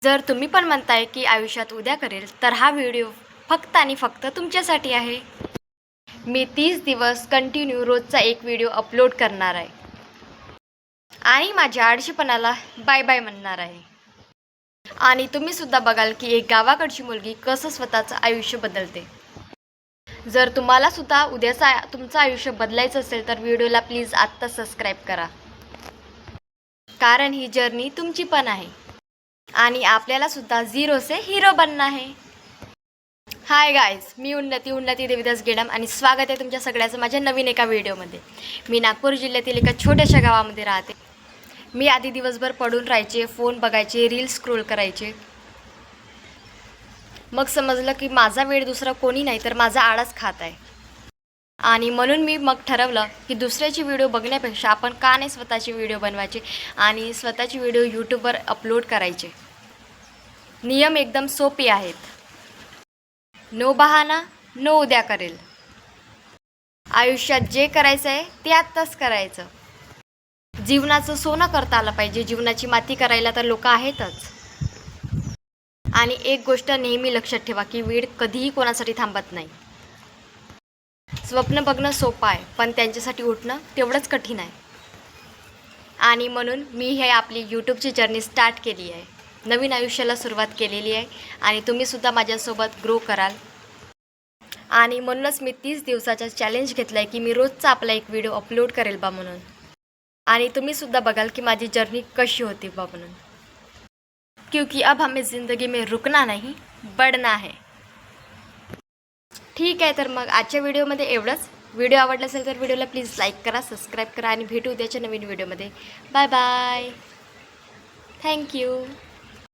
जर तुम्ही पण म्हणताय की आयुष्यात उद्या करेल, तर हा व्हिडिओ फक्त आणि फक्त तुमच्यासाठी आहे. मी 30 दिवस कंटिन्यू रोजचा एक व्हिडिओ अपलोड करणार आहे आणि माझ्या आळशीपणाला बाय बाय म्हणणार आहे. आणि तुम्हीसुद्धा बघाल की एक गावाकडची मुलगी कसं स्वतःचं आयुष्य बदलते. जर तुम्हालासुद्धा तुमचं आयुष्य बदलायचं असेल तर व्हिडिओला प्लीज आत्ता सबस्क्राईब करा, कारण ही जर्नी तुमची पण आहे आणि आपल्यालासुद्धा झिरो से हिरो बनणं आहे. हाय गाईज, मी उन्नती देविदास गेडम आणि स्वागत आहे तुमच्या सगळ्याचं माझ्या नवीन एका व्हिडिओमध्ये. मी नागपूर जिल्ह्यातील एका छोट्याशा गावामध्ये राहते. मी आधी दिवसभर पडून राहायचे, फोन बघायचे, रील्स स्क्रोल करायचे. मग समजलं की माझा वेळ दुसरा कोणी नाही तर माझा आळस खात आहे. आणि म्हणून मी मग ठरवलं की दुसऱ्याची व्हिडिओ बघण्यापेक्षा आपण का नाही स्वतःची व्हिडिओ बनवायचे आणि स्वतःची व्हिडिओ यूट्यूबवर अपलोड करायचे. नियम एकदम सोपे आहेत. नो बहाना, नो उद्या करेल. आयुष्यात जे करायचं आहे ते आत्ताच करायचं. जीवनाचं सोनं करता आलं पाहिजे, जीवनाची माती करायला तर लोक आहेतच. आणि एक गोष्ट नेहमी लक्षात ठेवा की वेळ कधीही कोणासाठी थांबत नाही. स्वप्न बघणं सोपं आहे, पण त्यांच्यासाठी उठणं तेवढंच कठीण आहे. आणि म्हणून मी हे आपली यूट्यूबची जर्नी स्टार्ट केली आहे. नवीन आयुष्याला सुरुवात केलेली आहे आणि तुम्हीसुद्धा माझ्यासोबत ग्रो कराल. आणि म्हणूनच मी 30 दिवसाचा चॅलेंज घेतला आहे की मी रोजचा आपला एक व्हिडिओ अपलोड करेल बा म्हणून. आणि तुम्हीसुद्धा बघाल की माझी जर्नी कशी होती बा म्हणून. क्योंकि अब हमें ज़िंदगी में रुकना नहीं, बढ़ना है. ठीक आहे, तर मग आजच्या व्हिडिओमध्ये एवढंच. व्हिडिओ आवडला असेल तर व्हिडिओला प्लीज लाईक करा, सबस्क्राईब करा आणि भेटू उद्याच्या नवीन व्हिडिओमध्ये. Bye bye. थँक्यू.